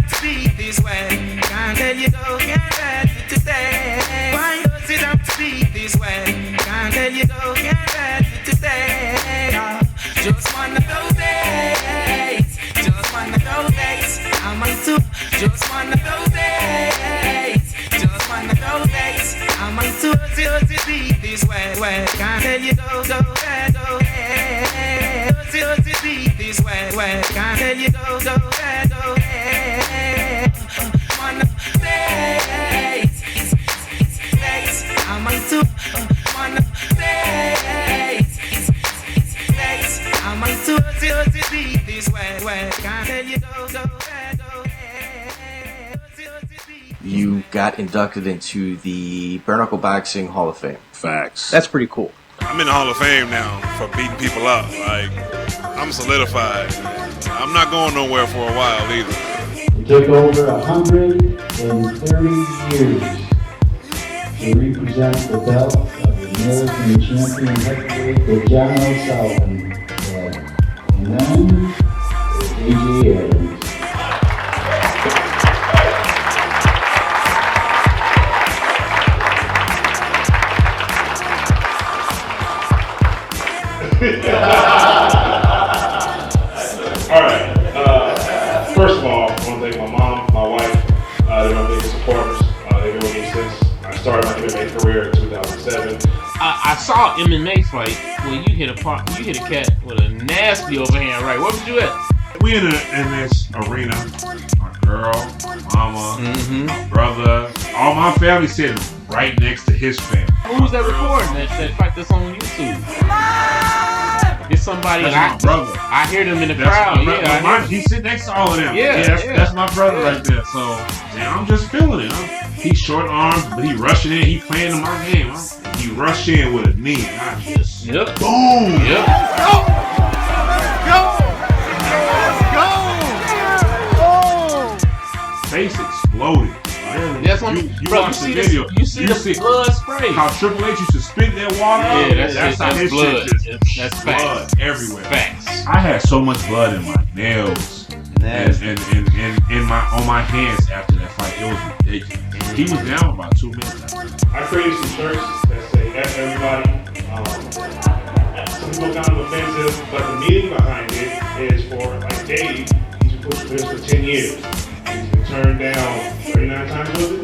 have to be this way? Can't let you go, can't let you today. Why does it have to be this way? Can't let you go, can't let you today. Just one of those days, just one of those days. I'm into just one of those days, just one of those days. I'm into it be this way. Can't let you go, go, go, hey. Does it be this way? Can't let you go, go, go, hey. One of those days, I'm into one of those days. I'm into it be this way. Can't let you go, go, go, hey. You got inducted into the Bare Knuckle Boxing Hall of Fame. Facts. That's pretty cool. I'm in the Hall of Fame now for beating people up. Like, I'm solidified. I'm not going nowhere for a while either. It took over 130 years to represent the belt of the American champion heavyweight with John O'Sullivan. And then there's AJ Adams. All right. First of all, I want to thank my mom, my wife. They're my biggest supporters. They've been with me since I started my MMA career in 2007. I saw MMA fight where you hit a cat with a nasty overhand right. Where was you at? We in this arena. My girl, my mama, my brother, all my family sitting right next to his family. Who's that recording that fight that's on YouTube? It's somebody. That's my brother. I hear them in the crowd. He's sitting next to all of them. Yeah, that's my brother right there. So I'm just feeling it. He's short armed, but he rushing in. He playing my game. He rushed in with a knee. And I just boom. Yep. Go. Face exploded. That's when you watch the video. You see the blood spray. How Triple H used to spit that water out. Yeah, that's his blood. Shit just That's blood facts. everywhere. Facts. I had so much blood in my nails and on my hands after that fight. It was ridiculous. He was down about 2 minutes. I created some shirts that say F everybody. Some people kind of offensive, but the meaning behind it is for like Dave. He's been pushing this for 10 years. He's been turned down 39 times, was it?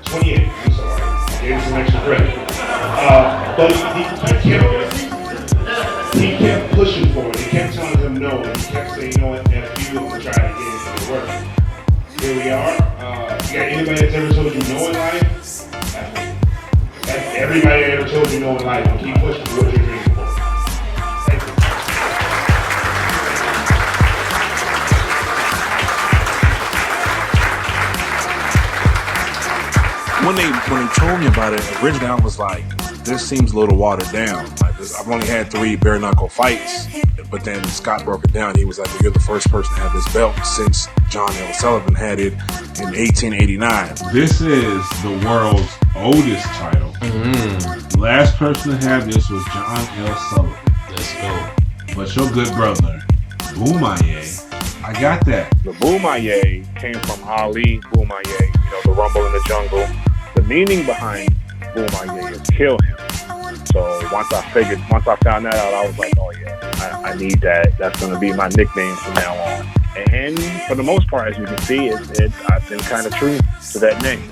28. I'm sorry. I gave him some extra credit. But he kept pushing for it. He kept telling him no. And he kept saying, you know what, F you, I'm going to try to get it to work. Here we are. You got anybody that's ever told you no in life? That's everybody that ever told you no in life. And keep pushing for what you're dreaming for. Thank you. When they told me about it, originally I was like, this seems a little watered down. Like I've only had 3 bare knuckle fights, but then Scott broke it down. He was like, well, you're the first person to have this belt since John L. Sullivan had it in 1889. This is the world's oldest title. The last person to have this was John L. Sullivan. Let's go. But your good brother, Bomaye, I got that. The Bomaye came from Ali Bomaye, the Rumble in the Jungle. The meaning behind Bomaye is kill him. So once I found that out, I was like, oh yeah, I need that. That's going to be my nickname from now on. And for the most part, as you can see, I've been kind of true to that name.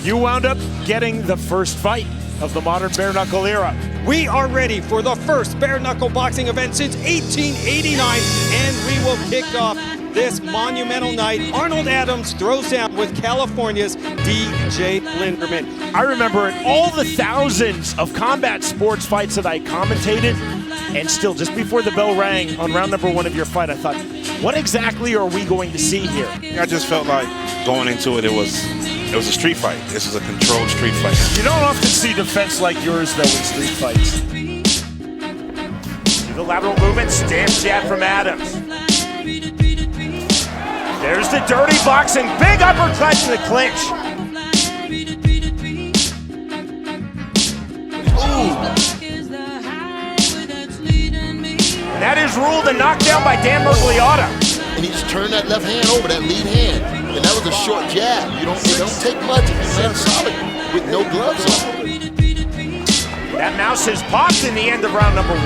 You wound up getting the first fight of the modern bare knuckle era. We are ready for the first bare knuckle boxing event since 1889, and we will kick off this monumental night. Arnold Adams throws down with California's DJ Linderman. I remember all the thousands of combat sports fights that I commentated, and still, just before the bell rang on round number 1 of your fight, I thought, what exactly are we going to see here? I just felt like going into it, it was a street fight. This is a controlled street fight. You don't often see defense like yours, though, in street fights. The lateral movement, stance jab from Adams. There's the dirty boxing, big uppercut to the clinch. Ooh. And that is ruled a knockdown by Dan Mergliotta. and he just turned that left hand over, that lead hand. And that was a short jab. It don't take much if you land solid with no gloves on. That mouse has popped in the end of round number 1.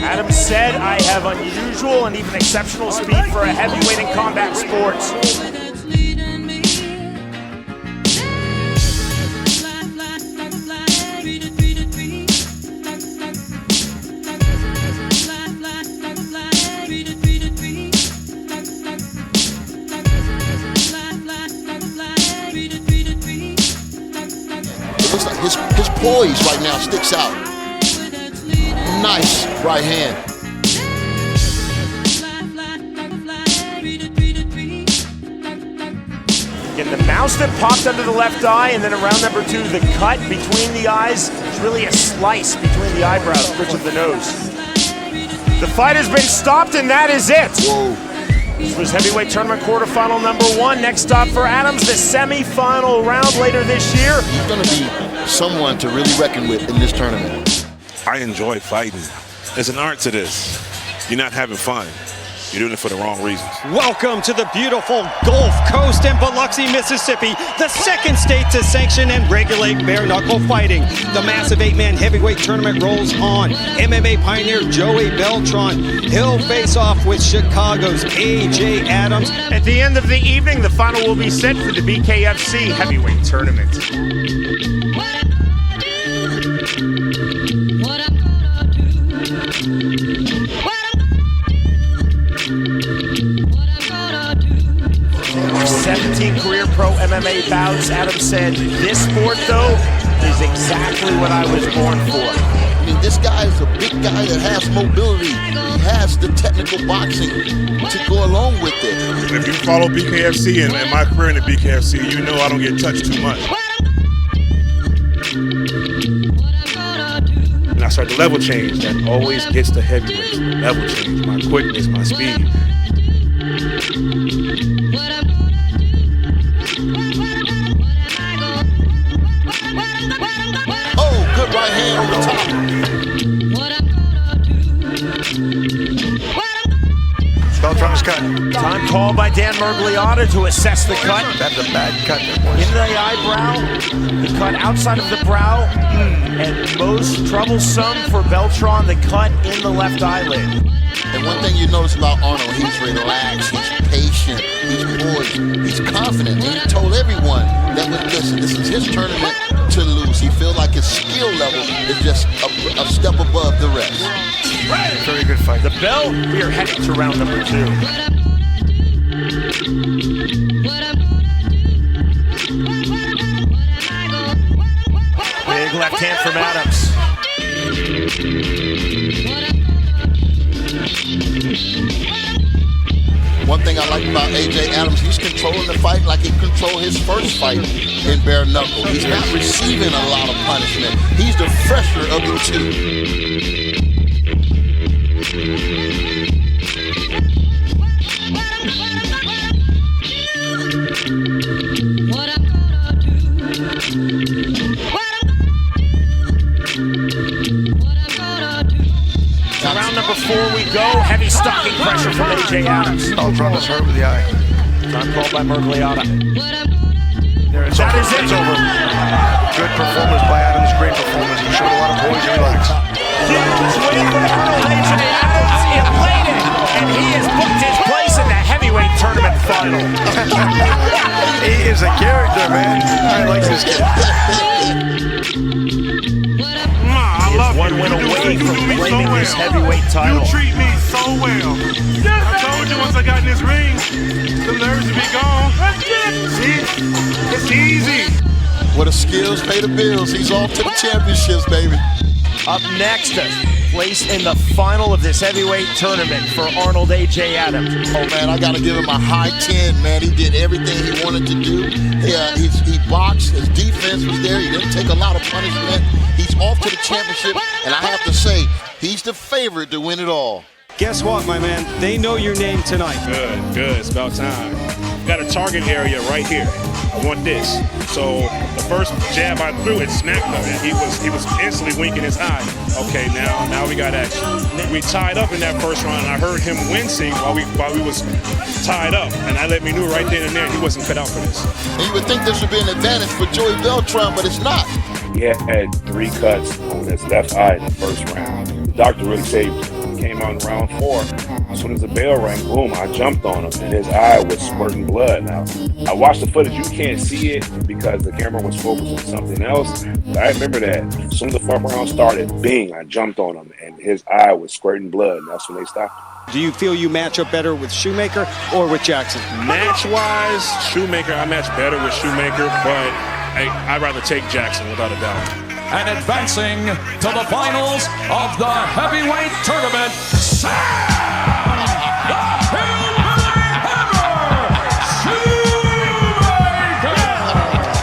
Adams said, I have unusual and even exceptional speed for a heavyweight in combat sports. It looks like his poise right now sticks out. Nice right hand. Again, the mouse that popped under the left eye, and then in round number 2, the cut between the eyes. It's really a slice between the eyebrows, bridge of the nose. The fight has been stopped, and that is it. Whoa. This was heavyweight tournament quarterfinal number 1. Next stop for Adams, the semi-final round later this year. He's going to be someone to really reckon with in this tournament. I enjoy fighting. There's an art to this. You're not having fun. You're doing it for the wrong reasons. Welcome to the beautiful Gulf Coast in Biloxi, Mississippi, the second state to sanction and regulate bare knuckle fighting. The massive 8-man heavyweight tournament rolls on. MMA pioneer Joey Beltran, he'll face off with Chicago's AJ Adams. At the end of the evening, the final will be set for the BKFC heavyweight tournament. What I'm gonna do. 17 career pro MMA bouts. Adams said, this sport, though, is exactly what I was born for. I mean, this guy is a big guy that has mobility. He has the technical boxing to go along with it. If you follow BKFC and my career in the BKFC, you know I don't get touched too much. And I start the level change that always gets the heavyweights. Level change, my quickness, my speed. Oh, good right hand on the top. Beltran's cut. Time called by Dan Mergliotta to assess the cut. That's a bad cut there, boys. In the eyebrow, the cut outside of the brow, and most troublesome for Beltran, the cut in the left eyelid. And one thing you notice about Arnold, he's relaxed, he's patient, he's poised, he's confident. And he told everyone that, listen, this is his tournament to lose. He feels like his skill level is just a step above the rest. Very good fight. The bell, we are heading to round number 2. Big left hand from Adams. One thing I like about AJ Adams, he's controlling the fight like he controlled his first fight in bare knuckle. He's not receiving a lot of punishment. He's the fresher of the two. Round number 4 we go. Heavy stocking pressure from AJ Adams. Beltran is hurt with the eye. Time called by Mergliotta. It's over. It's over. Good performance by Adams. Great performance. He showed a lot of poise and relax. Huge win for Arnold AJ Adams. Elated, and he has booked his place in the heavyweight tournament final. He is a character, man. I like this kid. One win away from claiming his heavyweight title. You treat me so well. I told you once I got in this ring, the nerves would be gone. See? It's easy. What the skills pay the bills. He's off to the championships, baby. Up next, place in the final of this heavyweight tournament for Arnold AJ Adams. Oh man, I gotta give him a high 10, man. He did everything he wanted to do. He boxed, his defense was there. He didn't take a lot of punishment. He's off to the championship, and I have to say, he's the favorite to win it all. Guess what, my man? They know your name tonight. Good. It's about time. Got a target area right here. I want this. So the first jab I threw, it smacked him, and he was instantly winking his eye. Okay, now we got action. We tied up in that first round, and I heard him wincing while we was tied up, and that let me know right then and there he wasn't cut out for this. And you would think this would be an advantage for Joey Beltran, but it's not. He had 3 cuts on his left eye in the first round. The doctor really saved him. He came out in round 4. As soon as the bell rang, boom, I jumped on him, and his eye was spurting blood. Now, I watched the footage. You can't see it because the camera was focused on something else. But I remember that as soon as the 4th round started, bing, I jumped on him, and his eye was squirting blood, and that's when they stopped him. Do you feel you match up better with Shewmaker or with Jackson? Match-wise, Shewmaker, I match better with Shewmaker, but I'd rather take Jackson without a doubt. And advancing to the finals of the heavyweight tournament, Sam the Hillbilly Hammer Shewmaker!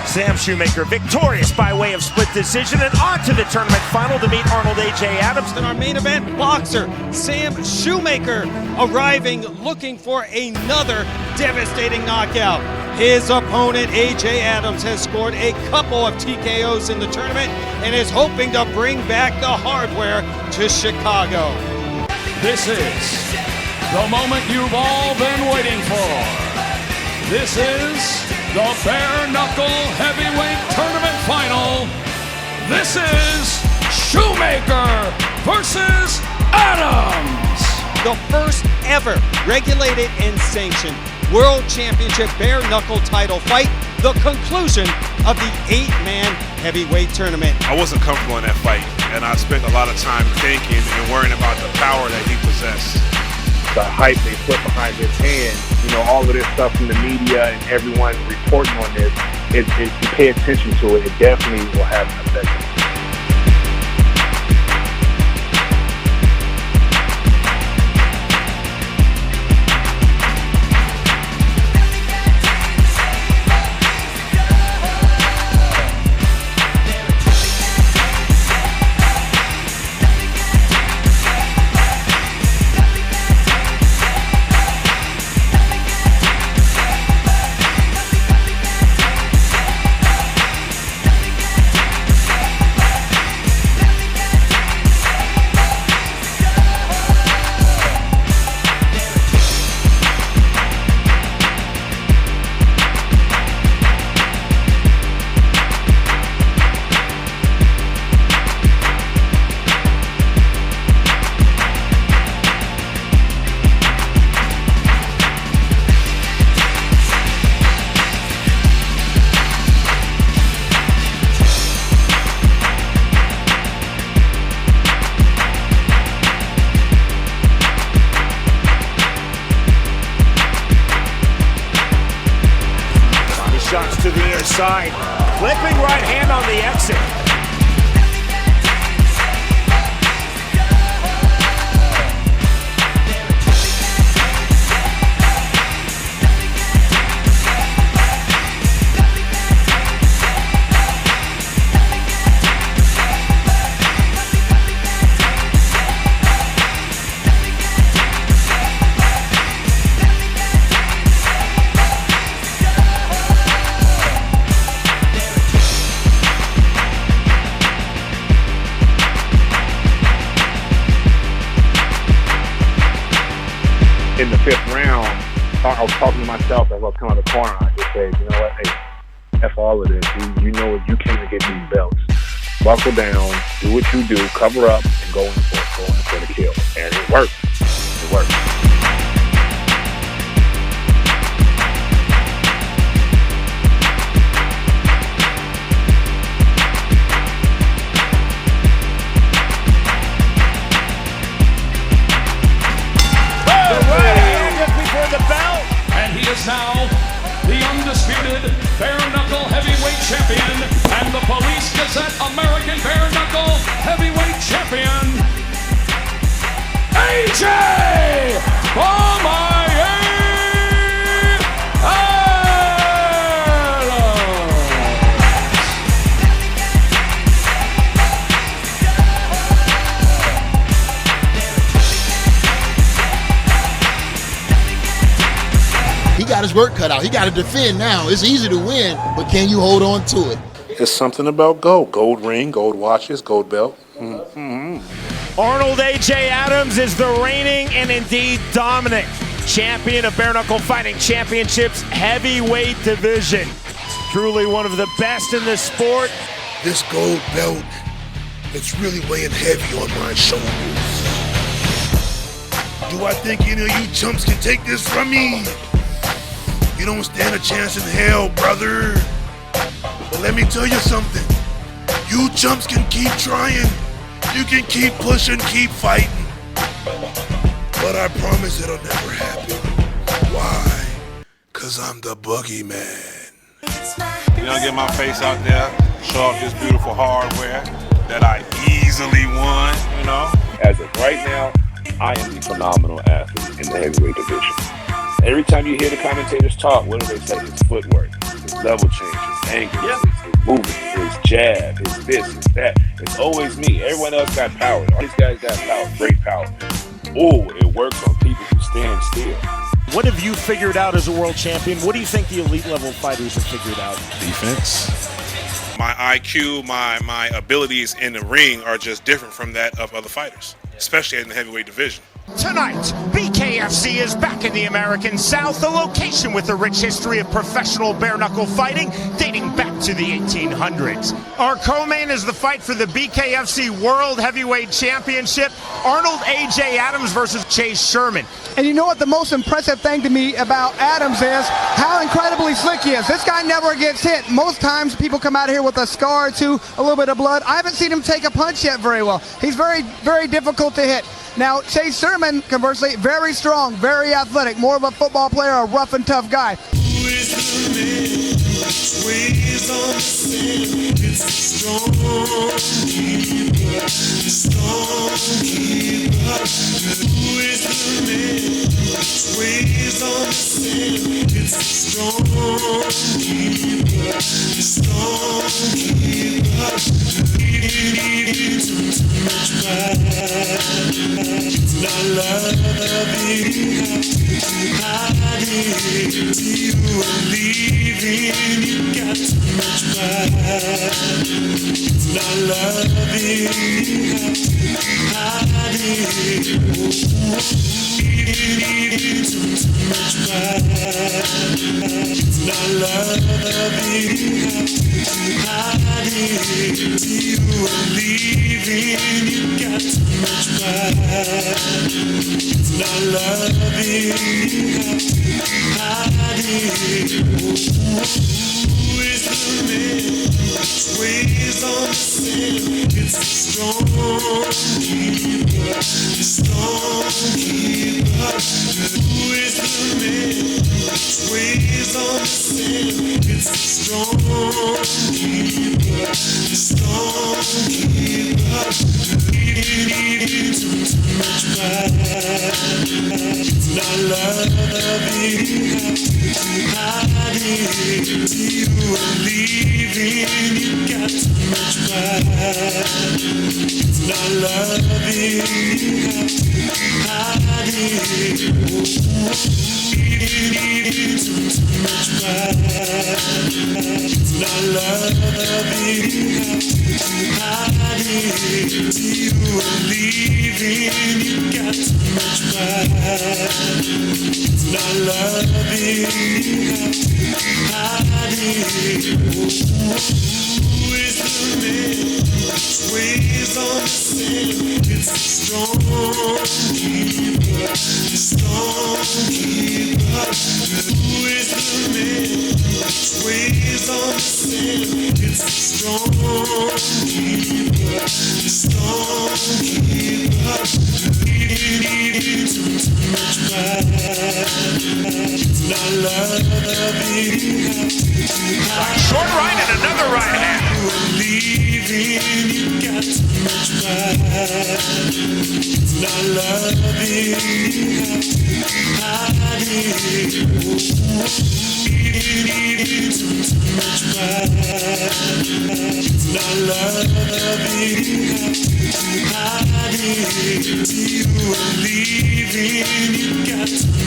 Sam Shewmaker victorious by way of split decision and on to the tournament final to meet Arnold AJ Adams. In our main event, boxer Sam Shewmaker arriving looking for another devastating knockout. His opponent, AJ Adams, has scored a couple of TKOs in the tournament and is hoping to bring back the hardware to Chicago. This is the moment you've all been waiting for. This is the Bare Knuckle Heavyweight Tournament Final. This is Shewmaker versus Adams. The first ever regulated and sanctioned World Championship bare knuckle title fight, the conclusion of the 8-man heavyweight tournament. I wasn't comfortable in that fight, and I spent a lot of time thinking and worrying about the power that he possessed. The hype they put behind his hand, all of this stuff from the media and everyone reporting on this, if you pay attention to it, it definitely will have an effect. Shots to the inside. Flipping right hand on the exit. In the 5th round, I was talking to myself as I was coming out of the corner. I just said, you know what, hey, F all of this. You know what, you came to get these belts. Buckle down, do what you do, cover up, and go in for the kill. And it worked. It worked. Is now the undisputed bare knuckle heavyweight champion and the Police Gazette American bare knuckle heavyweight champion, AJ Bomaye got his work cut out. He got to defend now. It's easy to win, but can you hold on to it? It's something about gold. Gold ring, gold watches, gold belt. Mm-hmm. Arnold AJ Adams is the reigning and indeed dominant champion of bare knuckle fighting championships heavyweight division. Truly one of the best in the sport. This gold belt, it's really weighing heavy on my shoulders. Do I think any of you chumps can take this from me? You don't stand a chance in hell, brother. But let me tell you something. You chumps can keep trying. You can keep pushing, keep fighting. But I promise it'll never happen. Why? 'Cause I'm the boogeyman. You know, get my face out there, show off this beautiful hardware that I easily won, you know. As of right now, I am the phenomenal athlete in the heavyweight division. Every time you hear the commentators talk, what do they say? It's footwork, it's level change, it's angle, it's movement, it's jab, it's this, it's that. It's always me. Everyone else got power. All these guys got power, great power. Oh, it works on people who stand still. What have you figured out as a world champion? What do you think the elite level fighters have figured out? Defense. My IQ, my abilities in the ring are just different from that of other fighters, especially in the heavyweight division. Tonight, BKFC is back in the American South, a location with a rich history of professional bare-knuckle fighting dating back to the 1800s. Our co-main is the fight for the BKFC World Heavyweight Championship, Arnold AJ Adams versus Chase Sherman. And you know what the most impressive thing to me about Adams is? How incredibly slick he is. This guy never gets hit. Most times people come out here with a scar or two, a little bit of blood. I haven't seen him take a punch yet very well. He's very, very difficult to hit. Now, Chase Sherman, conversely, very strong, very athletic, more of a football player, a rough and tough guy. Short right and another right hand. You believe in, you got to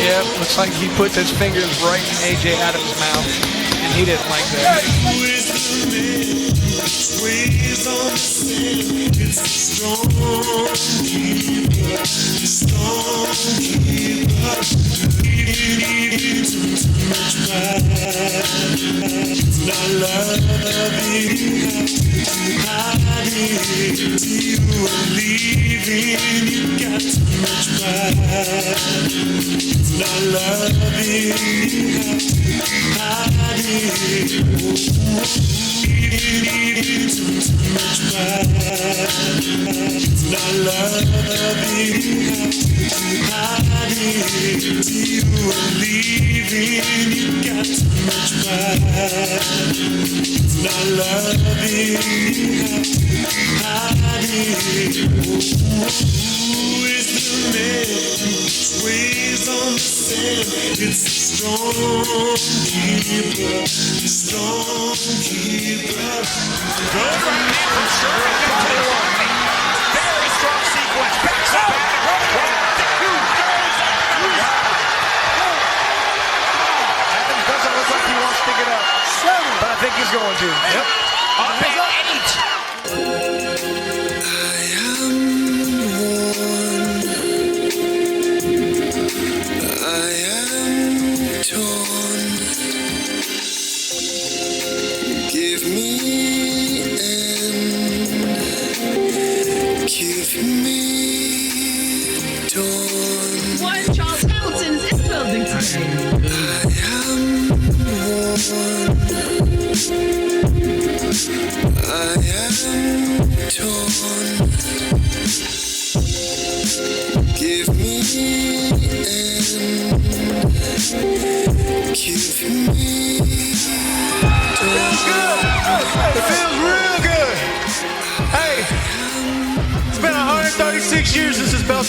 Yeah, looks like he put his fingers right in AJ Adams' mouth, and he didn't like that.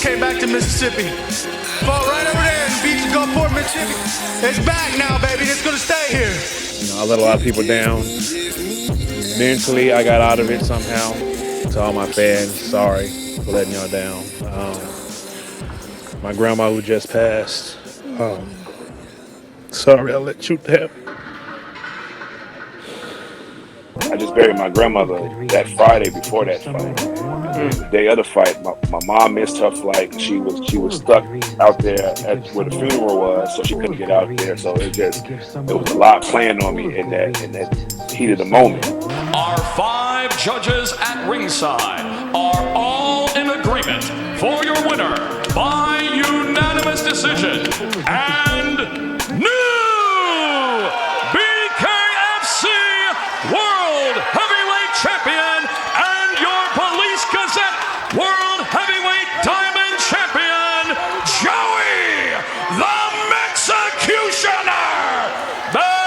Came back to Mississippi. Fought right over there in Beach and Gulfport, Mississippi. It's back now, baby. It's gonna stay here. You know, I let a lot of people down. Mentally, I got out of it somehow. To all my fans, sorry for letting y'all down. My grandma who just passed. Sorry I let you down. I just buried my grandmother that Friday before that fight. The day of the fight, my mom missed her flight. She was stuck out there at where the funeral was, so she couldn't get out there. So it was a lot playing on me in that heat of the moment. Our 5 judges at ringside are all in agreement for your winner by unanimous decision and new BKFC World Heavyweight Champion and your Police Gazette World Heavyweight Diamond Champion, Joey the Executioner Beltran!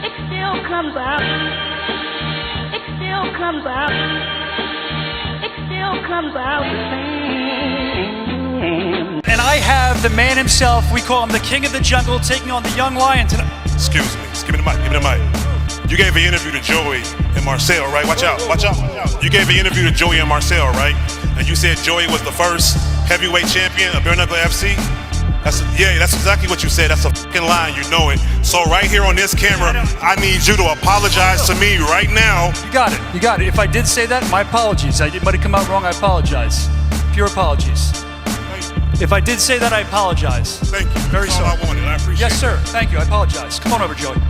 It still comes out. It still comes out. It still comes out. And I have the man himself, we call him the King of the Jungle, taking on the young lion tonight. Excuse me, give me the mic. You gave an interview to Joey and Marcel, right? Watch out. You gave an interview to Joey and Marcel, right? And you said Joey was the first heavyweight champion of Bare Knuckle FC? That's exactly what you said. That's a fucking lie, you know it. So right here on this camera, I need you to apologize to me right now. You got it. If I did say that, my apologies. It might have come out wrong, I apologize. Pure apologies. If I did say that, I apologize. Thank you. Very sorry. That's all I wanted. I appreciate it. Yes, sir. Thank you. I apologize. Come on over, Joey.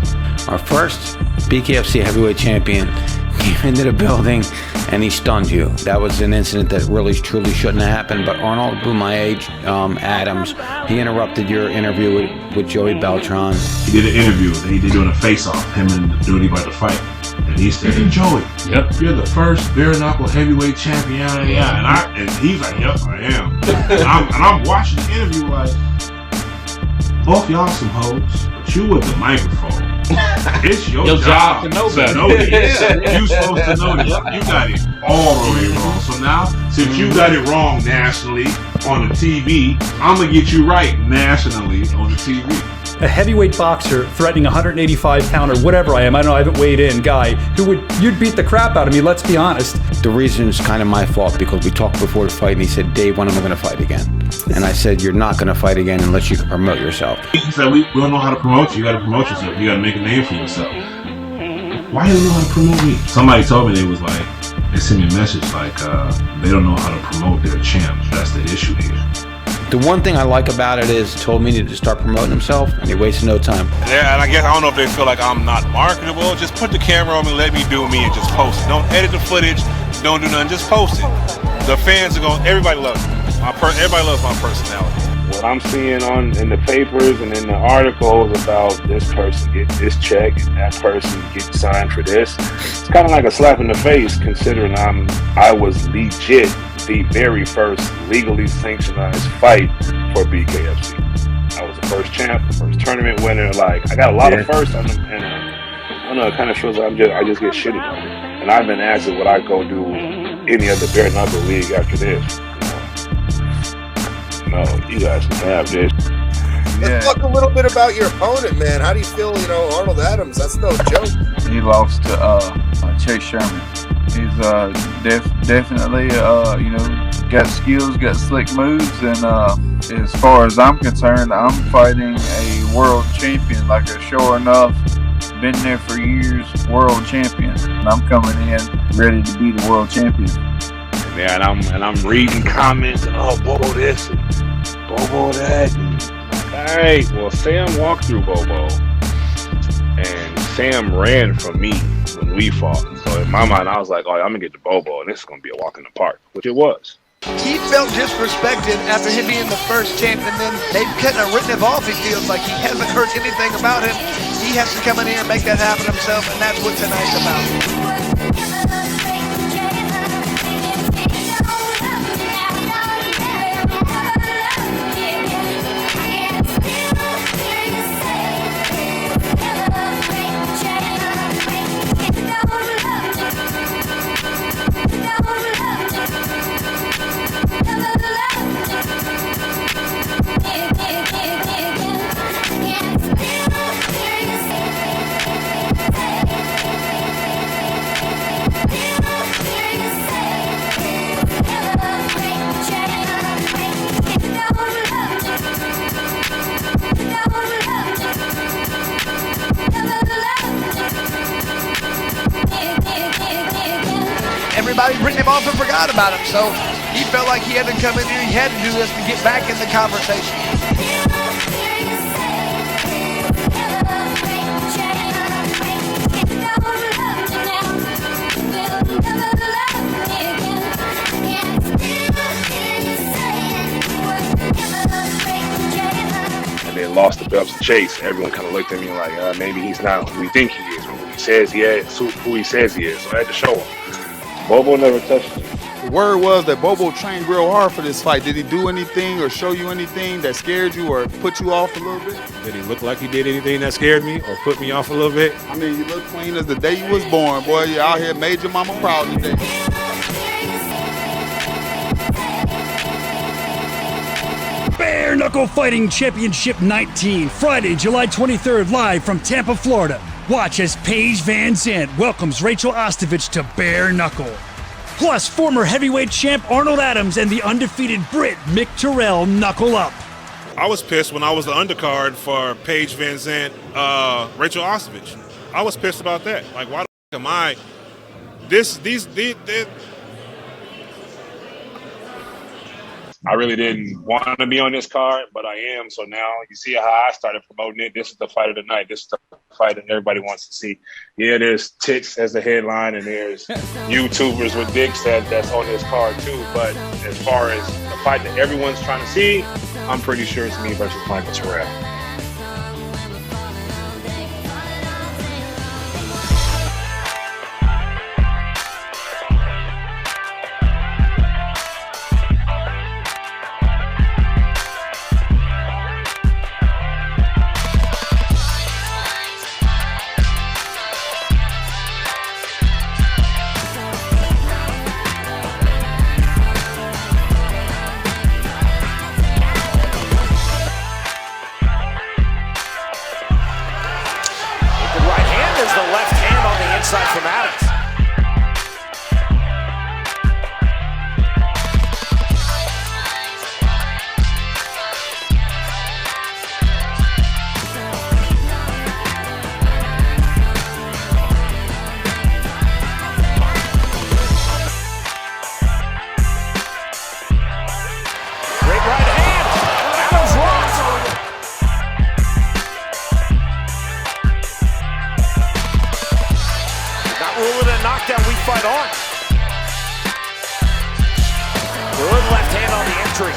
Our first BKFC heavyweight champion came into the building and he stunned you. That was an incident that really truly shouldn't have happened, but Arnold Bomaye Adams, he interrupted your interview with Joey Beltran. He did an interview that he did doing a face-off, him and the dude about to fight. And he said, "Hey Joey, you're the first bare knuckle heavyweight champion." And he's like, "Yep, I am." and I'm watching the interview like, both y'all some hoes, but you with the microphone. It's your job to know better. You're supposed to know this. You got it all the way wrong. So now, since you got it wrong nationally on the TV, I'm gonna get you right nationally on the TV. A heavyweight boxer threatening a 185-pounder, whatever I am, I don't know, I haven't weighed in, guy, you'd beat the crap out of me, let's be honest. The reason is kind of my fault because we talked before the fight and he said, Dave, when am I going to fight again? And I said, you're not going to fight again unless you can promote yourself. He said, we don't know how to promote you. You got to promote yourself. You got to make a name for yourself. Why you don't know how to promote me? Somebody told me they was like, they sent me a message like, they don't know how to promote their champs. That's the issue here. The one thing I like about it is he told me to start promoting himself and he wasted no time. Yeah, and I guess I don't know if they feel like I'm not marketable. Just put the camera on me, let me do me, and just post it. Don't edit the footage. Don't do nothing. Just post it. The fans are going. Everybody loves me. Everybody loves my personality. What I'm seeing in the papers and in the articles about this person getting this check and that person getting signed for this, it's kind of like a slap in the face considering I was legit the very first legally sanctionized fight for BKFC. I was the first champ, first tournament winner. Like I got a lot of firsts on them, and I don't know. It kind of feels like I just get shitted on. And I've been asked would I go do any other bare knuckle league after this. No, you guys can have this. Let's talk a little bit about your opponent, man. How do you feel, Arnold Adams? That's no joke. He lost to Chase Sherman. He's definitely, got skills, got slick moves, and as far as I'm concerned, I'm fighting a world champion, like a sure enough, been there for years, world champion. And I'm coming in ready to be the world champion. Yeah, and I'm reading comments and Bobo this and Bobo that. And all right, well, Sam walked through Bobo, and Sam ran from me when we fought. So in my mind, I was like, I'm gonna get to Bobo, and this is gonna be a walk in the park, which it was. He felt disrespected after him being the first champ, and then they've kind of written him off. He feels like he hasn't heard anything about him. He has to come in here and make that happen himself, and that's what tonight's about. Everybody written him off and forgot about him, so he felt like he had to come in here, he had to do this to get back in the conversation. And then lost the belts to Chase. Everyone kind of looked at me like, maybe he's not who we think he is, who he says he is, who he says he is. So I had to show him. Bobo never touched him. The word was that Bobo trained real hard for this fight. Did he do anything or show you anything that scared you or put you off a little bit? Did he look like he did anything that scared me or put me off a little bit? I mean, you look clean as the day you was born, boy. You out here made your mama proud today. Bare Knuckle Fighting Championship 19, Friday, July 23rd, live from Tampa, Florida. Watch as Paige Van Zandt welcomes Rachel Ostovich to Bare Knuckle. Plus, former heavyweight champ Arnold Adams and the undefeated Brit Mick Terrill knuckle up. I was pissed when I was the undercard for Paige Van Zandt, Rachel Ostovich. I was pissed about that. Like, why the f*** am I? I really didn't want to be on this card, but I am. So now you see how I started promoting it. This is the fight of the night. This is the fight that everybody wants to see. Yeah, there's tits as the headline, and there's YouTubers with dicks that's on this card too. But as far as the fight that everyone's trying to see, I'm pretty sure it's me versus Michael Terrill. left hand on the entry.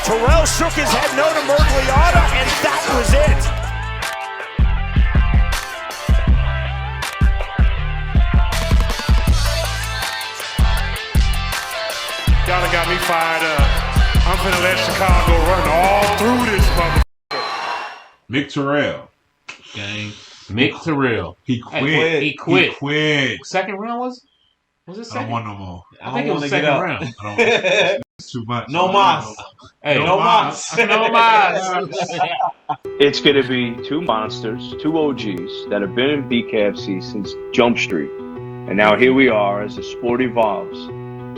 Terrill shook his head no to Mergliata, and that was it. Y'all done got me fired up. I'm finna let Chicago run all through this motherfucker. Mick Terrill. Gang. Mick Terrill. He quit. He quit. He quit. Second round was it I second? don't want no more. I think it was second round. It's too much. No mas. Hey, no mas. No mas. It's going to be two monsters, two OGs that have been in BKFC since Jump Street. And now here we are as the sport evolves.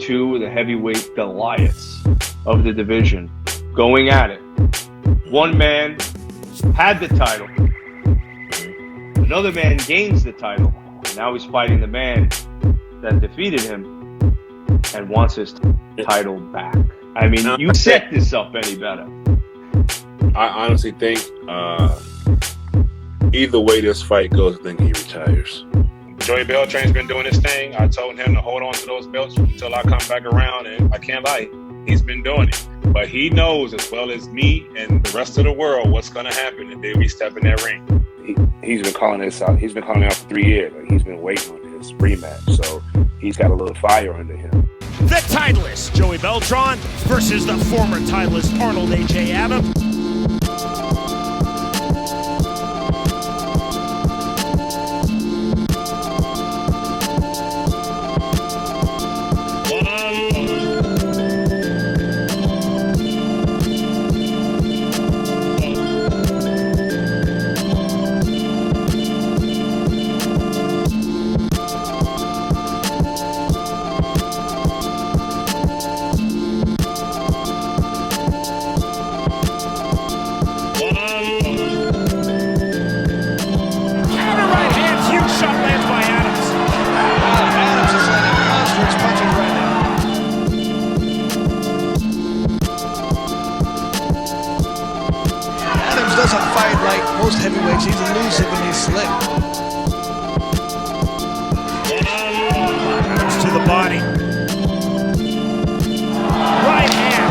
Two of the heavyweight Goliaths of the division going at it. One man had the title. Another man gains the title. And now he's fighting the man that defeated him and wants his title back. I mean, you set this up any better. I honestly think either way this fight goes, I think he retires. Joey Beltran's been doing his thing. I told him to hold on to those belts until I come back around, and I can't lie, he's been doing it. But he knows as well as me and the rest of the world what's going to happen if we step in that ring. He's been calling this out. He's been calling it out for 3 years. Like, he's been waiting on his rematch, so he's got a little fire under him. The titleist Joey Beltran versus the former titleist Arnold AJ Adams. Doesn't fight like most heavyweights. He's elusive and he's slick. Adams to the body. Right hand.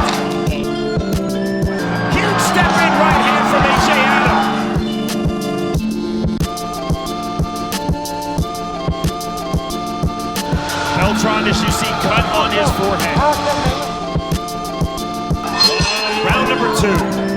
Huge step in right hand from AJ Adams. Beltran, as you see, cut on his forehead. Round number 2.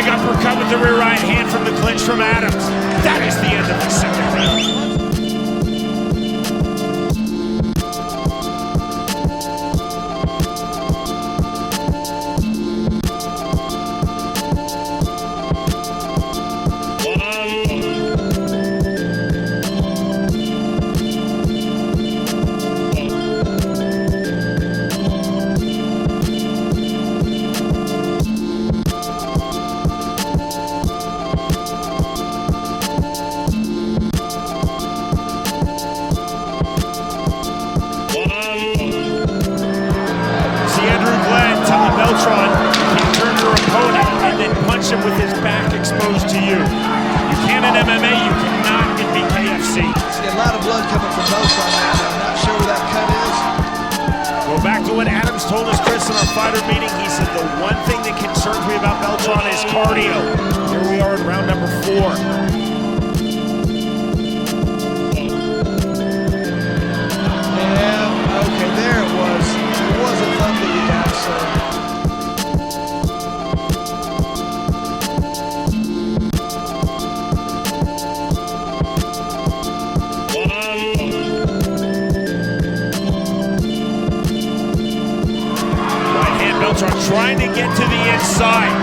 Uppercut with the rear right hand from the clinch from Adams. That is the end of the second round. Beltran can turn your opponent and then punch him with his back exposed to you. You can in MMA, you cannot in BKFC. See a lot of blood coming from Beltran now. I'm not sure where that cut is. Go back to what Adams told us, Chris, in our fighter meeting, he said the one thing that concerns me about Beltran is cardio. Here we are in round number 4. Yeah, okay, there it was. It was a thumb to the ass, so. Beltran trying to get to the inside.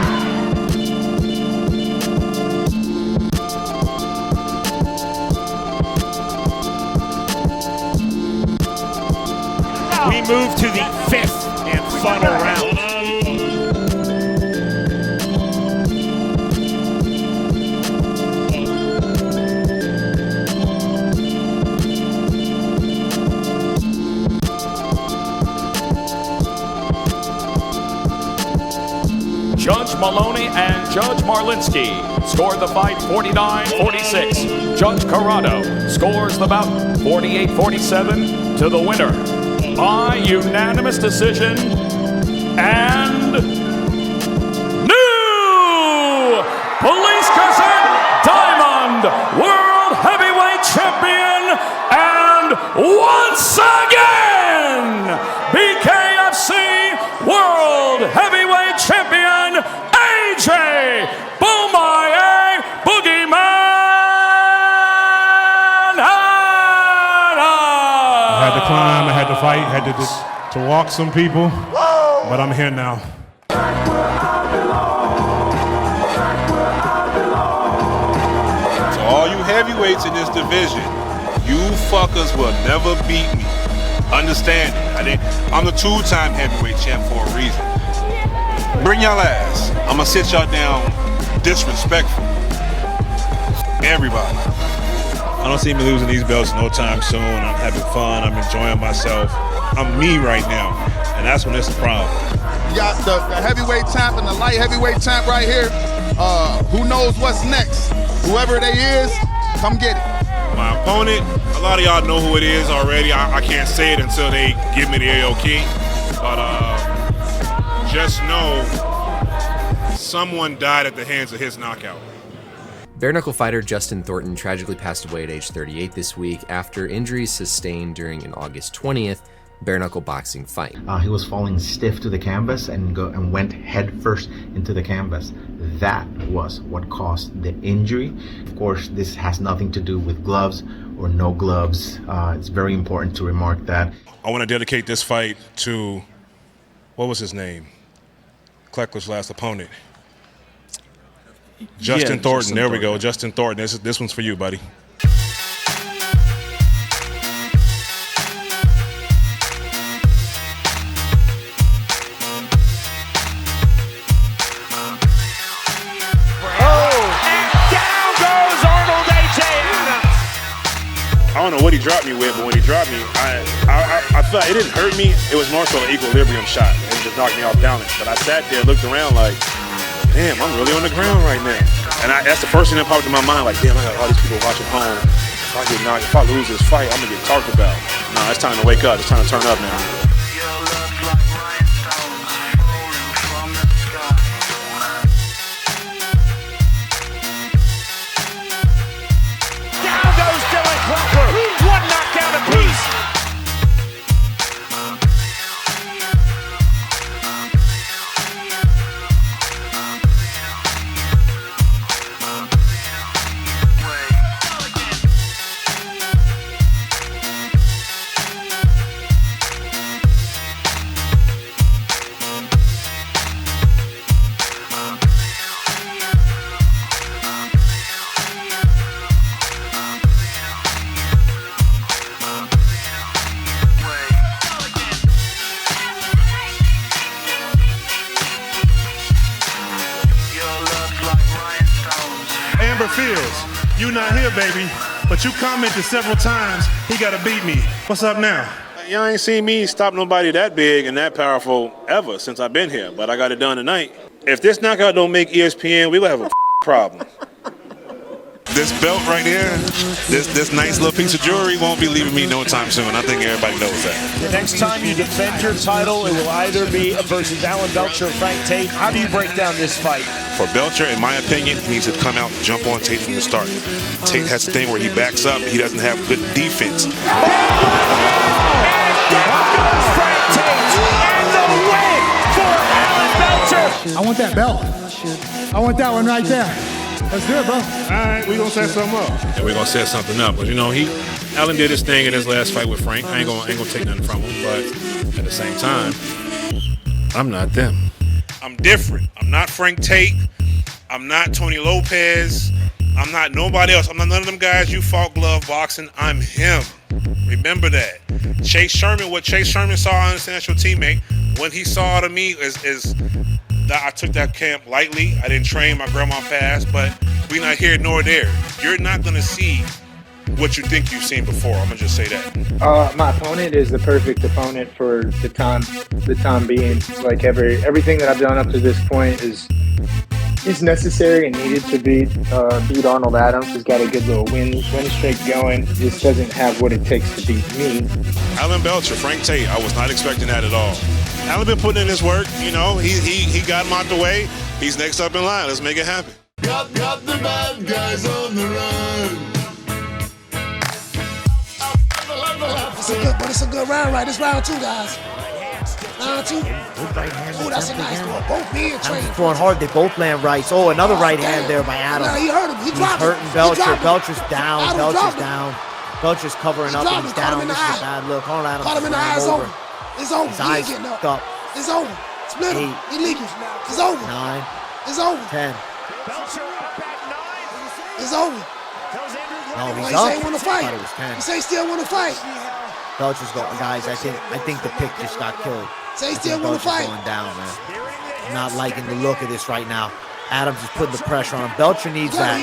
We move to the 5th and final round. Judge Maloney and Judge Marlinski score the fight 49-46. Judge Corrado scores the bout 48-47 to the winner by unanimous decision. And new Police Gazette Diamond World Heavyweight Champion, and once again BKFC World Heavyweight Champion AJ Bomaye Boogeyman I had to climb, I had to fight, had to walk some people, but I'm here now. So all you heavyweights in this division, you fuckers will never beat me. Understand it. I'm the 2-time heavyweight champ for a reason. Bring y'all ass. I'm gonna sit y'all down disrespectful. Everybody. I don't see me losing these belts no time soon. I'm having fun, I'm enjoying myself. I'm me right now, and that's when it's a problem. You got the heavyweight champ and the light heavyweight champ right here. Who knows what's next? Whoever they is, come get it. My opponent, a lot of y'all know who it is already. I can't say it until they give me the AOK. But just know someone died at the hands of his knockout. Bare knuckle fighter Justin Thornton tragically passed away at age 38 this week after injuries sustained during an August 20th bare knuckle boxing fight. He was falling stiff to the canvas and went head first into the canvas. That was what caused the injury. Of course, this has nothing to do with gloves or no gloves. It's very important to remark that. I want to dedicate this fight to, what was his name? Cleckler's last opponent. Justin Thornton. There we go. Justin Thornton. This one's for you, buddy. I don't know what he dropped me with, but when he dropped me, I felt it didn't hurt me. It was more so an equilibrium shot. It just knocked me off balance. But I sat there, looked around like, damn, I'm really on the ground right now. And that's the first thing that popped in my mind, like, damn, I got all these people watching home. If I get knocked, if I lose this fight, I'm gonna get talked about. Nah, it's time to wake up. It's time to turn up now. One knockout apiece. You not here, baby, but you commented several times he gotta beat me. What's up now? Y'all ain't seen me stop nobody that big and that powerful ever since I've been here, but I got it done tonight. If this knockout don't make ESPN, we gonna have a problem. this belt right here, this nice little piece of jewelry won't be leaving me no time soon. I think everybody knows that. The next time you defend your title, it will either be versus Alan Belcher or Frank Tate. How do you break down this fight? For Belcher, in my opinion, he needs to come out and jump on Tate from the start. Tate has a thing where he backs up. He doesn't have good defense. I want that belt. I want that one right there. Let's do it, bro. All right, we're going to set something up. And we're going to set something up. But, you know, Alan did his thing in his last fight with Frank. I ain't gonna take nothing from him. But at the same time, I'm not them. I'm different. I'm not Frank Tate. I'm not Tony Lopez. I'm not nobody else. I'm not none of them guys you fought glove boxing. I'm him. Remember that. Chase Sherman, what Chase Sherman saw, I understand that's your teammate. What he saw out of me is that I took that camp lightly. I didn't train, my grandma passed, but we not here nor there. You're not gonna see what you think you've seen before. I'm gonna just say that. My opponent is the perfect opponent for the time being. Like everything that I've done up to this point is necessary and needed to beat Arnold Adams. He's got a good little win streak going. Just doesn't have what it takes to beat me. Alan Belcher, Frank Tate, I was not expecting that at all. Alan been putting in his work, you know, he got him out the way. He's next up in line. Let's make it happen. Got the bad guys on the run. It's a good round, right? It's round two, guys. Round two. Oh, that's a nice one. Both being trained. Throwing hard. They both land rights. Oh, another right hand there by Adams. No, he hurt him. He dropped him. He's hurting Belcher. Belcher's down. Adams Belcher's down. Belcher's covering up. He's down. This is a bad look. Arnold Adams caught him in the eye. It's over. It's over. His eyes fucked up. It's over. Split him. He leaking. It's over. 9. It's over. 10. It's over. No, he's he up. say he want to fight. I thought it was 10. He say he still want to fight. Belcher's going, guys. I think the pick just got killed. Say he still want to fight. Going down, man. I'm not liking the look of this right now. Adams is putting the pressure on him. Belcher needs that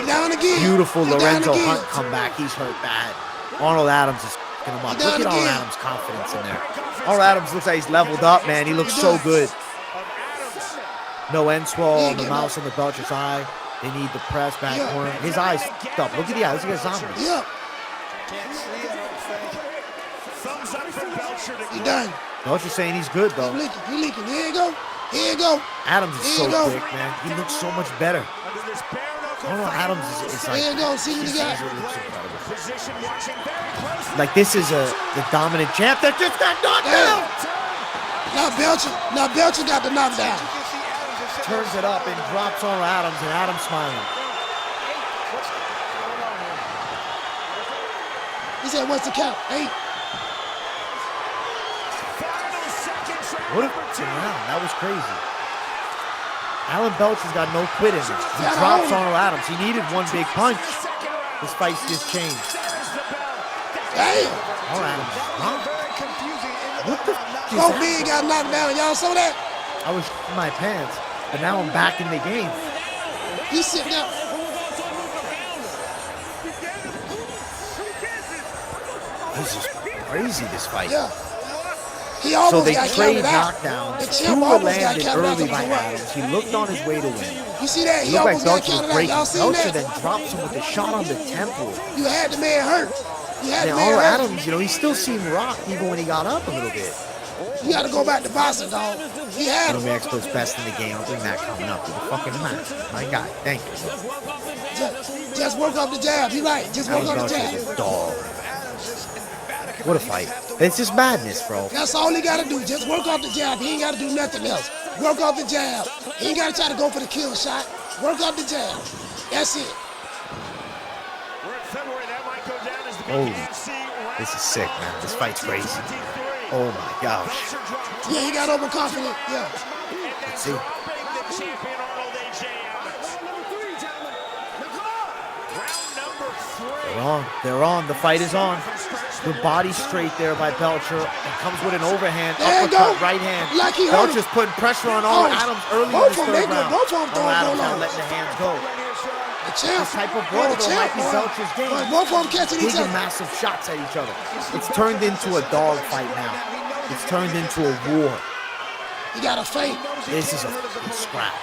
beautiful Lorenzo Hunt comeback. He's hurt bad. Arnold Adams is fucking him up. Look at Arnold Adams' confidence in there. Arnold Adams looks like he's leveled up, man. He looks so good. No end swell on the mouse on the Belcher's eye. They need the press back corner. His eyes fucked up. Look at the eyes. Look at his zombie. Yeah. He done. Belcher's saying he's good, though. He leaking. Here you go. Here you go. Adams is so quick, man. He looks so much better. Arnold Adams is like... Here you go. See what he got. Like, this is the dominant champ that just got knocked down. Now Belcher got the knockdown. Turns it up and drops on Adams, and Adams smiling. He said, what's the count? 8. What a round. That was crazy. Alan Belcher's got no quit in him. He drops Arnold Adams. He needed one big punch. This fight's just changed. Damn. Arnold Adams is wrong. What the f*** is Both that? men got knocked down. Y'all saw that? I was in my pants, but now I'm back in the game. He's sitting up. This is crazy, this fight. Yeah. He So almost they got trade counted out. knockdowns. The 2 champ were almost got landed counted out. early by Adams. He looked on his way to win. You see that? It He looked like almost got Belcher was counted out. breaking. Y'all seen Belcher that? then drops him with a shot on the temple. You had the man hurt. You had the And man Arnold hurt. Adams, he still seemed rocked even when he got up a little bit. You got to go back to boxing, dog. He had One of him. the experts best in the game. I'll bring that coming up with the fucking match. My guy, thank you. Just work off the jab. You right. Just work Alan off the Belcher's jab. a dog. What a fight. It's just madness, bro. That's all he got to do. Just work off the jab. He ain't got to do nothing else. Work off the jab. He ain't got to try to go for the kill shot. Work off the jab. That's it. Oh, this is sick, man. This fight's crazy. Oh my gosh. Yeah, he got overconfident. Yeah. Let's see. They're on. The fight is on. The body straight there by Belcher. It comes with an overhand, There you uppercut, go. right hand. Like he hurt Belcher's him. putting pressure on Arnold Adams early in Both this of them, third they round. both of them throwing Arnold Adams goal not lines. letting the hands go. The champ. This type of Boy, brawl, the though, champ, might be boy. Belcher's game. Boy, both of them catching each Taking other. massive shots at each other. It's turned into a dog fight now. It's turned into a war. He got a feint. This is a fucking scrap.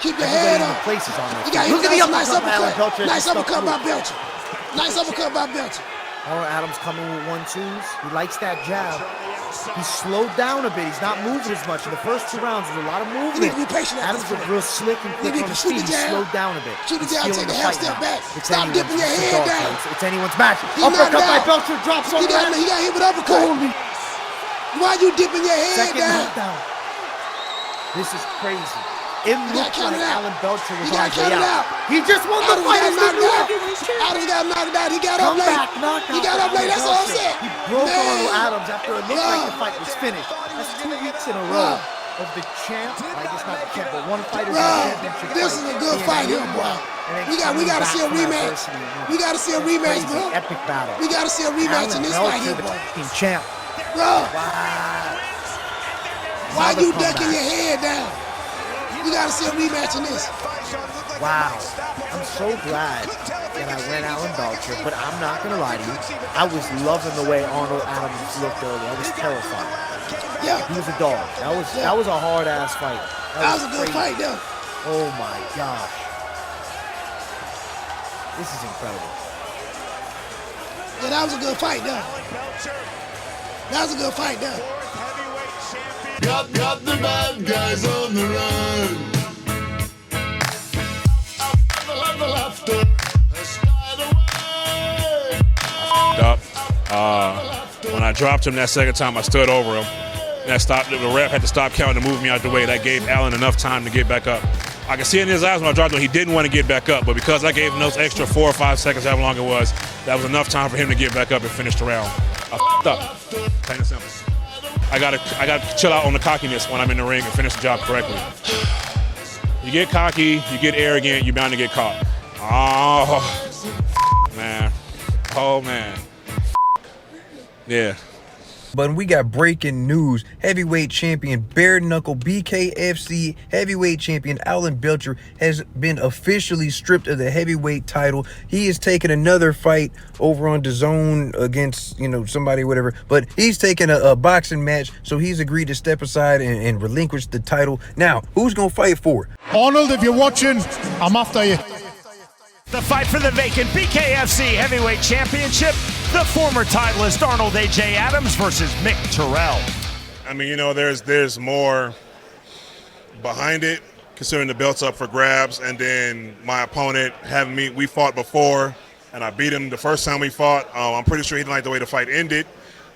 Keep your head up. Places on You there. got Look at the nice uppercut. uppercut. Nice uppercut by Belcher. Nice uppercut by Belcher. Arnold Adams coming with 1-2s. He likes that jab. He's slowed down a bit. He's not moving as much. In the first 2 rounds, there's a lot of movement. You need to be patient. Adams was real slick and quick on his feet. He slowed down a bit. Shoot the jab, take the half step back. It's Stop dipping your head down. It's anyone's match. He Uppercut knocked by out. Belcher, drops on He got hit with uppercut. Why you dipping your head Second down? knockdown. This is crazy. It looked like Alan Belcher was on his way out. He just won the fight. Adams got knocked out. He got up late. He got up late. That's all I'm saying. He broke Arnold Adams after it looked like the fight was finished. That's 2 weeks in a row of the champ. I guess not the champ, but one fighter in the championship. This is a good fight here, boy. We got to see a rematch. We got to see a rematch, bro. Epic battle. We got to see a rematch in this fight here, boy. Champ. Bro. Why you ducking your head down? We gotta see a rematch in this. Wow. I'm so glad that I went Alan Belcher, but I'm not gonna lie to you. I was loving the way Arnold Adams looked earlier. I was terrified. Yeah. He was a dog. That was a hard ass fight. That was a good fight, though. Oh my gosh. This is incredible. Yeah, that was a good fight, though. That was a good fight, though. Got the bad guys on the run. When I dropped him that second time, I stood over him. That stopped. The ref had to stop counting to move me out the way. That gave Allen enough time to get back up. I could see in his eyes when I dropped him, he didn't want to get back up. But because I gave him those extra 4 or 5 seconds, however long it was, that was enough time for him to get back up and finish the round. I f***ed up. Plain and simple. I gotta chill out on the cockiness when I'm in the ring and finish the job correctly. You get cocky, you get arrogant, you're bound to get caught. Oh, man. Oh, man. Yeah. But we got breaking news. Heavyweight champion Bare Knuckle BKFC heavyweight champion Alan Belcher has been officially stripped of the heavyweight title. He is taking another fight over on DAZN against, somebody, whatever. But he's taking a boxing match, so he's agreed to step aside and relinquish the title. Now, who's going to fight for it? Arnold, if you're watching, I'm after you. The fight for the vacant BKFC Heavyweight Championship, the former titleist Arnold AJ Adams versus Mick Terrill. I mean, there's more behind it, considering the belt's up for grabs, and then my opponent we fought before, and I beat him the first time we fought. I'm pretty sure he didn't like the way the fight ended.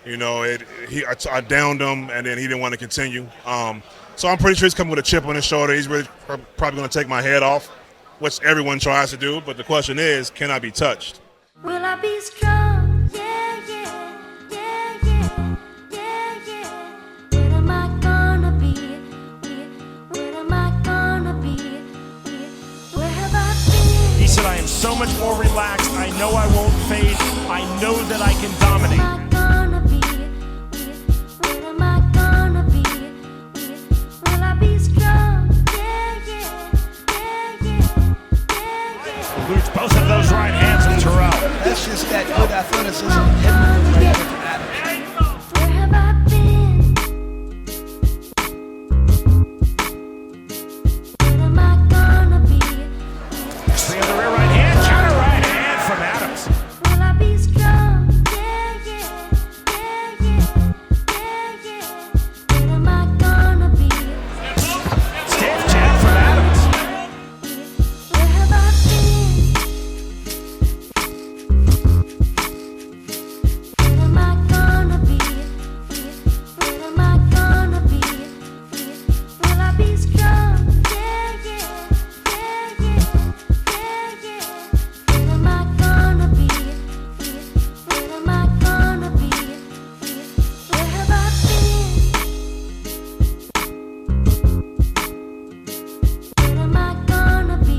I downed him, and then he didn't want to continue. So I'm pretty sure he's coming with a chip on his shoulder. He's really probably going to take my head off, which everyone tries to do, but the question is, can I be touched? Will I be strong? Yeah, yeah, yeah, yeah, yeah, yeah. When am I gonna be? When am I gonna be? Where have I been? He said, I am so much more relaxed. I know I won't fade. I know that I can dominate. When am I gonna be? Will I be strong? Lose both of those right hands of Terrill. That's just that good athleticism. Head movement right there from Adams. Where have I been? When am I gonna be? The other rear right hand, counter right hand from Adams. Will I be strong? Yeah, yeah, yeah, yeah, yeah, yeah. When am I gonna be? Stiff jab from Adams. Where have I been? When am I gonna be? When am I gonna be? Will I be strong? Yeah, yeah, yeah, yeah, yeah, yeah. When am I gonna be? When am I gonna be? Where have I been? When am I gonna be?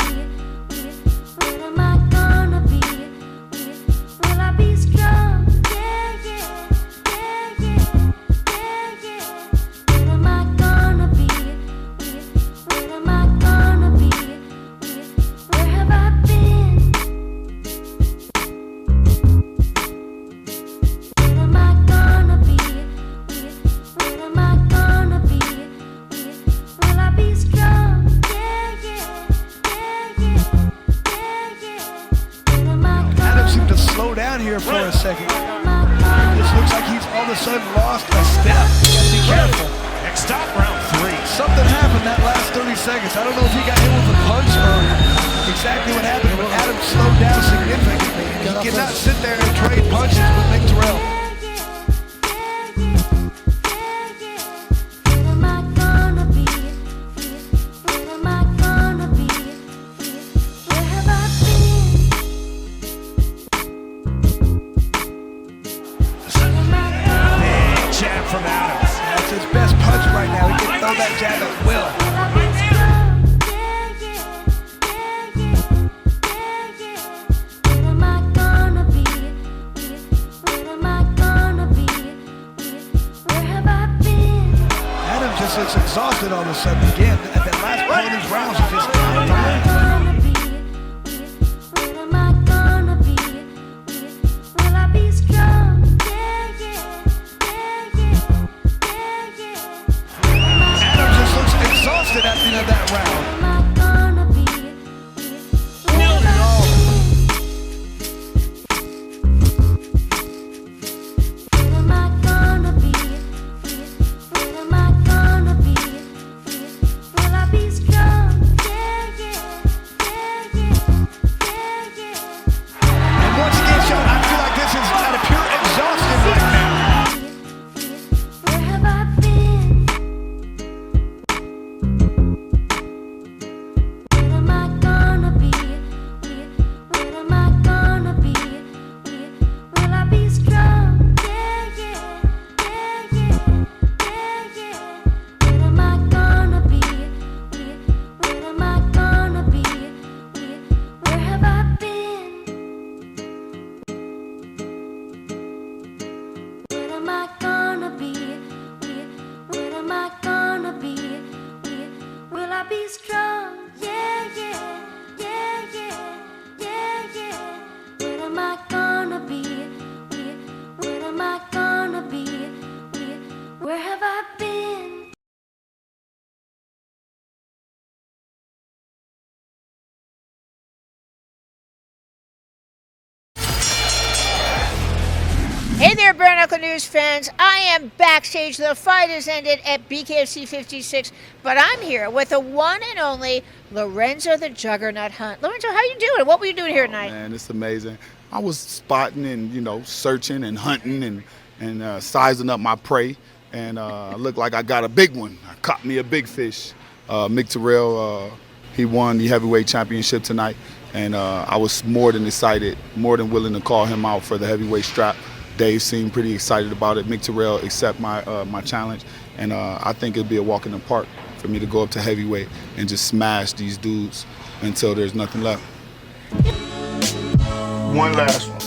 When am I gonna be? Will I be strong? Yeah, yeah, yeah, yeah, yeah, yeah. When am I gonna be? of a sudden lost a step. Be careful. Next stop, round 3. Something happened that last 30 seconds. I don't know if he got hit with a punch or exactly what happened, but Adam slowed down significantly. He cannot sit there and trade punches with Mick Terrill. From Adams. That's his best punch right now. He can throw that jab at will. Adams just looks exhausted all of a sudden again. At that last point of his rounds, he just at the end of that round. And once again, Sean, I feel like this is out of pure exhaustion right now. Hey there, Bare Knuckle News fans. I am backstage. The fight has ended at BKFC 56, but I'm here with the one and only Lorenzo the Juggernaut Hunt. Lorenzo, how you doing? What were you doing here tonight? Man, it's amazing. I was spotting and, searching and hunting and sizing up my prey, and looked like I got a big one. I caught me a big fish. Mick Terrill, he won the heavyweight championship tonight, and I was more than excited, more than willing to call him out for the heavyweight strap. Dave seemed pretty excited about it. Mick Terrill accepted my challenge, and I think it'd be a walk in the park for me to go up to heavyweight and just smash these dudes until there's nothing left. One last one.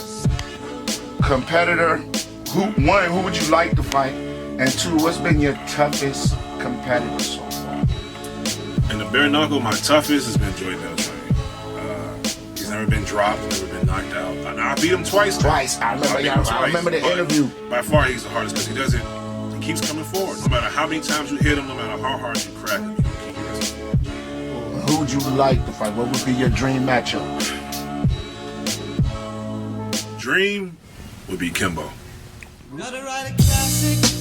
Competitor, who would you like to fight? And two, what's been your toughest competitor so far? In the bare knuckle, my toughest has been Joey Beltran. He's never been dropped, never been knocked out. I beat him twice. I remember the interview. By far, he's the hardest because he keeps coming forward. No matter how many times you hit him, no matter how hard you crack him, he keeps wrestling. Who would you like to fight? What would be your dream matchup? Dream would be Kimbo. Gotta write a classic